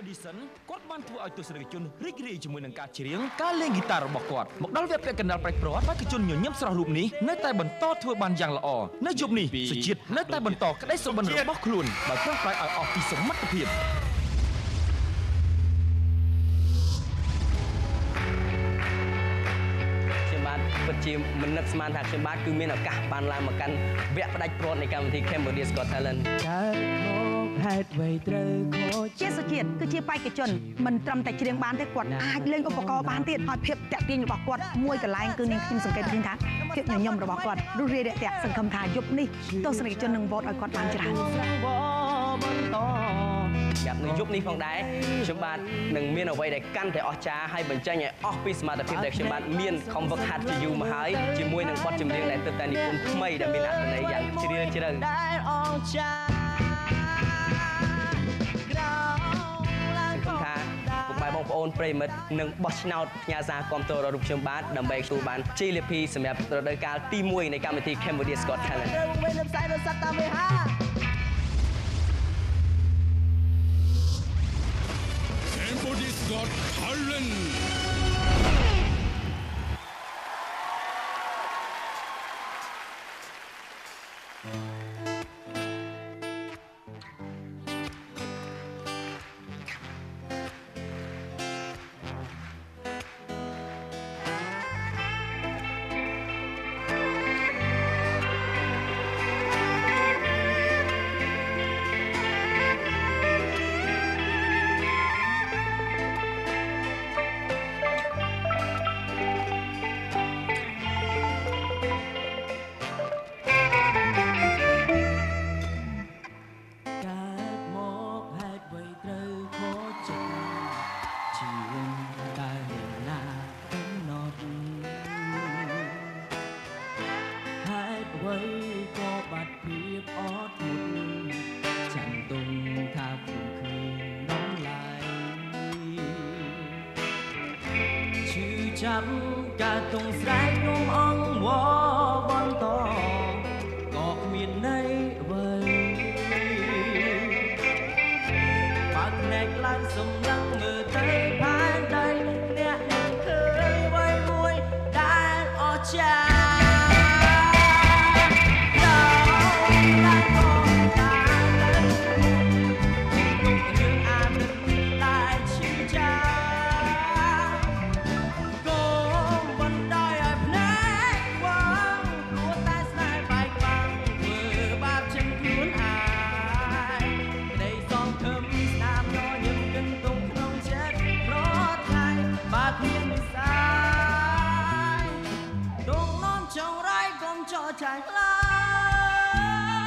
Audition គាត់បានធ្វើឲ្យទស្សនិកជនរីករាយជាមួយនឹងការច្រៀងការលេងហ្គីតារបស់គាត់មកដល់វគ្គពាក់កណ្ដាលប្រេចប្រត់បេក្ខជនញញឹមស្រស់រូបនេះនៅតែបន្តធ្វើបានយ៉ាងល្អនៅយប់នេះសុជាតិនៅតែបន្តក្តីសុបិនរបស់ខ្លួនដោយប្រឹងប្រែងឲ្យអស់ពីសមត្ថភាពពិតជាមិននឹកស្មានថាខ្ញុំបាទគឺមានឱកាសបានឡើងមកកាន់វគ្គផ្ដាច់ព្រាត់នៃកម្មវិធី Cambodia's Got Talent កើតមកហេតុអ្វីត្រូវខូចជាសុជាតិគឺជាបេក្ខជនមិនត្រឹមតែច្រៀងបានទេគាត់អាចលេងឧបករណ៍បានទៀតហើយភាពតាក់ទាញរបស់គាត់មួយកន្លែងគឺនាងខ្ញុំសង្កេតឃើញថាភាពញញឹមរបស់គាត់រស់រាយរាក់ទាក់សង្ឃឹមថាយប់នេះទស្សនិកជននឹងវោតឲ្យគាត់បានច្រើនយ៉ាប់នៅយប់នេះផងដែរខ្ញុំបាទនឹងមានអ្វីដែលកាន់តែអស្ចារ្យហើយបញ្ចេញឲ្យអស់ពីសមត្ថភាពដែលខ្ញុំបាទមានខំវឹកហាត់ជាយូរមកហើយជាមួយនឹងបទចម្រៀងដែលទើបតែនិពន្ធថ្មីដែលមានអត្ថន័យយ៉ាងជ្រាលជ្រៅដែលអស្ចារ្យបងប្អូនប្រិមិត្តនឹងបោះឆ្នោតផ្ញើសារគាំទ្រដល់រូបខ្ញុំបាទដើម្បីទទួលបានជ័យលាភីសម្រាប់រដូវកាលទី1នៃកម្មវិធី Cambodia's Got Talent Cambodia's Got Talentចាំការទងស្រែកនំអងវបន្តក៏គ្មានន័យអ្វីបើភ្នែកឡើងសម្លឹងមើលទៅផែនដីអ្នកនឹងឃើញអ្វីមួយដែលអស្ចារ្យចាញ់ឡើ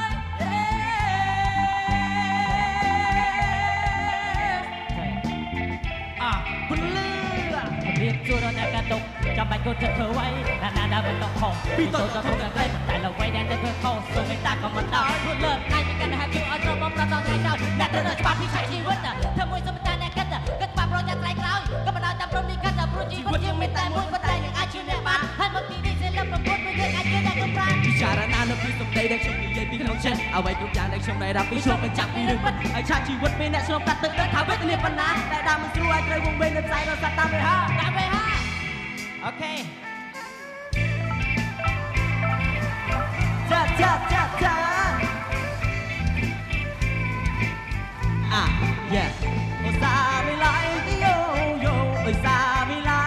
យពលឺរៀបជួរអ្នកកាតុកចាំបាច់គាត់ធ្វើអ្វីណាណាមិនต้องខំពីតទៅទៅតែតែល្បីដែលធ្វើខុសសូមមេត្តាក៏មិនដល់ព្រោះលើកឯងមានការហាក់ជួយឲ្យចូលមកប្រតថ្ងៃក្រោយអ្នកទៅច្បាប់ពីជីវិតធ្វើមួយសូមមេត្តាអ្នកគិតគិតច្បាប់រយតែក្រោយក៏មិនដល់តាមព្រមនេះគិតព្រោះជីវិតជាមេត្តាមួយប៉ុន្តែយើងអាចជឿអ្នកបានហើយមកទីនេះសិលឹមប្រពន្ធមួយយើងអាចជឿអ្នកកំប្រាពិចារណានៅពីសំដីដែលខ្ញុំនិយាយពីក្នុងចិត្តអ្វីគ្រប់យ៉ាងដែលខ្ញុំได้รับពីឆ្លងបញ្ចាំពីរឿងពិតហើយឆាកជីវិតពេលអ្នកឆ្លងកាត់ទឹកថាវេទនាប៉ុណ្ណាតែដើមមិនស្រួលឲ្យត្រូវវងវែងនៅផ្សាយរស័ព្ទតាមវេហាអូខេចាយ៉ាអូសាវិឡៃទីយោយោអូសាវិឡៃ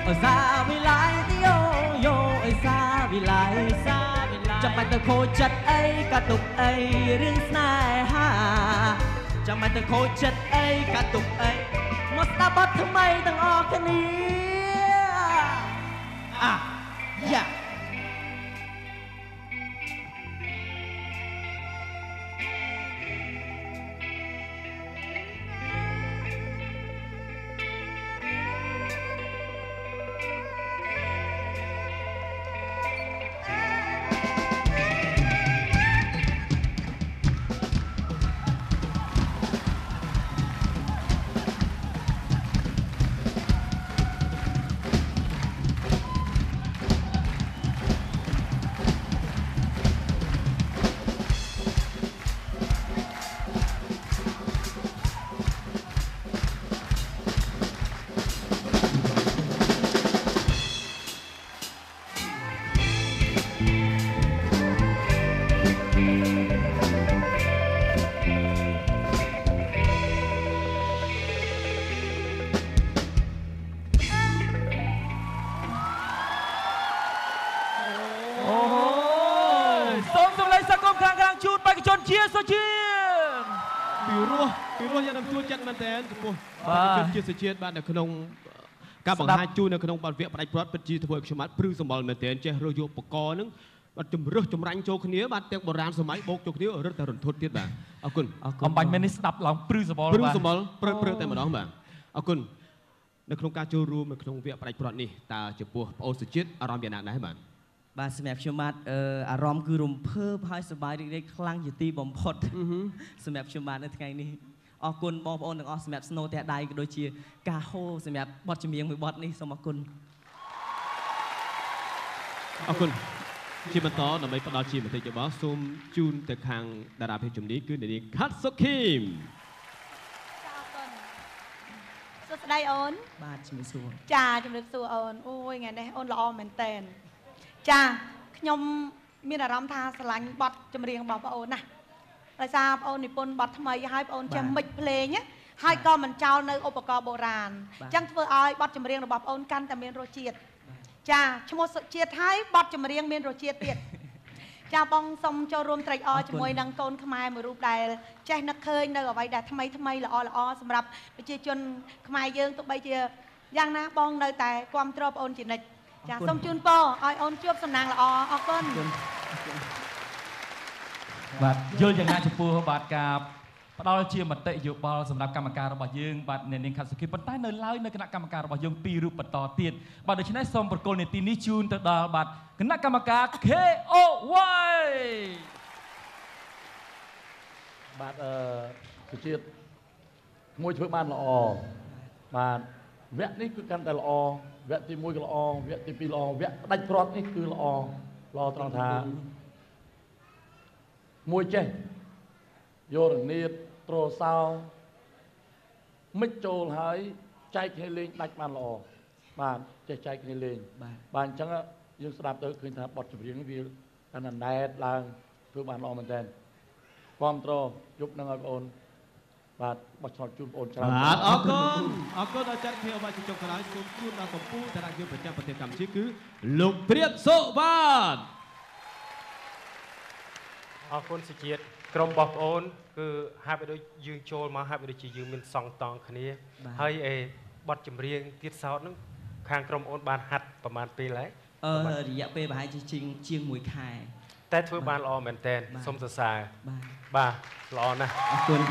អូសាវិឡៃទីយោយោអូសាវិឡៃចាំបាច់ទៅខូចចិត្តអីកាតុកអីរឿងស្នេហាចាំបាច់ទៅខូចចិត្តអីកាតុកអីមកស្ដាប់បទថ្មីទាំងអស់គ្នាយ៉ា អ ពីរោះយ៉ាងនឹងជួយចិត្តមែនតើចំពោះជនជាតិសេជាតិបាននៅក្នុងការបង្ហាញជូននៅក្នុងបទវគ្គផ្ដាច់ព្រាត់ពិតជាធ្វើឲ្យខ្ញុំបាទព្រឺសម្បល់មែនតើចេះរើសយកបកនឹងបាទជំរឹះចម្រាញ់ចូលគ្នាបាទទាំងបុរាណសម័យបូកចូលគ្នារឹតតែរន្ធត់ទៀតបាទអរគុណអំបញ្ញមែននេះស្ដាប់ឡើងព្រឺសម្បល់ព្រឺតែម្ដងបាទអរគុណនៅក្នុងការចូលរួមនៅក្នុងវគ្គផ្ដាច់ព្រាត់នេះតើចំពោះប្អូនសេជាតិអារម្មណ៍យ៉ាងណាដែរបាទបាទសម្រាប់ខ្ញុំបាទអារម្មណ៍គឺរំភើបហើយសប្បាយរីករាយខ្លាំងជាទីបំផុតសម្រាប់ខ្ញុំបាទនៅថ្ងៃនេះអរគុណបងប្អូនទាំងអស់សម្រាប់ស្នូទះដៃក៏ដូចជាការហូសម្រាប់បទចម្រៀងមួយបទនេះសូមអរគុណជាបន្តដើម្បីផ្ដល់ជាមតិយោបល់សូមជូនទៅខាងតារាភាពជំនាញគឺនាងខាត់សុខីមសួស្តីអូនបាទជំរាបសួរចាជំរាបសួរអូនអូយថ្ងៃនេះអូនល្អមែនតែនចាខ្ញុំមានអារម្មណ៍ថាស្រឡាញ់បទចម្រៀងរបស់បងអូនណាដោយសារបងអូននិពន្ធបទថ្មីហើយបងអូនចេះមិចភ្លេងហើយក៏មិនចោលនៅឧបករណ៍បុរាណអញ្ចឹងធ្វើឲ្យបទចម្រៀងរបស់បងអូនកាន់តែមានរសជាតិចាឈ្មោះសុជាតិហើយបទចម្រៀងមានរសជាតិទៀតចាបងសូមចូលរួមត្រេកអរជាមួយនឹងកូនខ្មែរមួយរូបដែលចេះនឹកឃើញនៅអ្វីដែលថ្មីល្អសម្រាប់ប្រជាជនខ្មែរយើងទោះបីជាយ៉ាងណាបងនៅតែគាំទ្របងអូនជានិច្ចចាសូមជូនពរឲ្យអូនជួបសំណាងល្អអរគុណបាទយល់យ៉ាងណាចំពោះបាទការផ្ដល់ជាមតិយោបល់សម្រាប់កម្មការរបស់យើងបាទអ្នកនាងខាត់សុខីប៉ុន្តែនៅឡើយនៅគណៈកម្មការរបស់យើងពីររូបបន្តទៀតបាទដូច្នេះសូមប្រគល់នីតិនេះជូនទៅដល់បាទគណៈកម្មការ KOY បាទសុជាតិមួយធ្វើបានល្អបាទវគ្គនេះគឺកាន់តែល្អវគ្គទី1ក៏ល្អវគ្គទី2ល្អវគ្គផ្ដាច់ព្រាត់នេះគឺល្អត្រង់ថាមួយចេះយករនាតត្រសោមិនចូលហើយចែកគ្នាលេងដាច់បានល្អបាទចេះចែកគ្នាលេងបាទអញ្ចឹងយើងស្ដាប់ទៅឃើញថាបទចម្រៀងវាកាន់តែណែតឡើងធ្វើបានល្អមែនតើគ្រប់ត្រយប់នឹងឲ្យបងអូនបាទបោះឆ្នោតជូនបងអូនច្រើនបាទអរគុណដល់ចាត់គ្នាបាទជុំក្រោយសូមជូនដល់កម្ពុជាតារាយើងប្រចាំប្រទេសកម្ពុជាគឺលោកព្រាបសុវណ្ណអរគុណសុជាតិក្រុមបងប្អូនគឺហាក់បីដូចយើងចូលមកហាក់បីដូចជាយើងមានសងតង់គ្នាហើយបទចម្រៀងទៀតសោតហ្នឹងខាងក្រុមអូនបានហាត់ប្រហែលពេលហើយរយៈពេលប្រហែលជាង1ខែតែធ្វើបានល្អមែនតើសូមសរសើរបាទល្អណាស់អរគុណ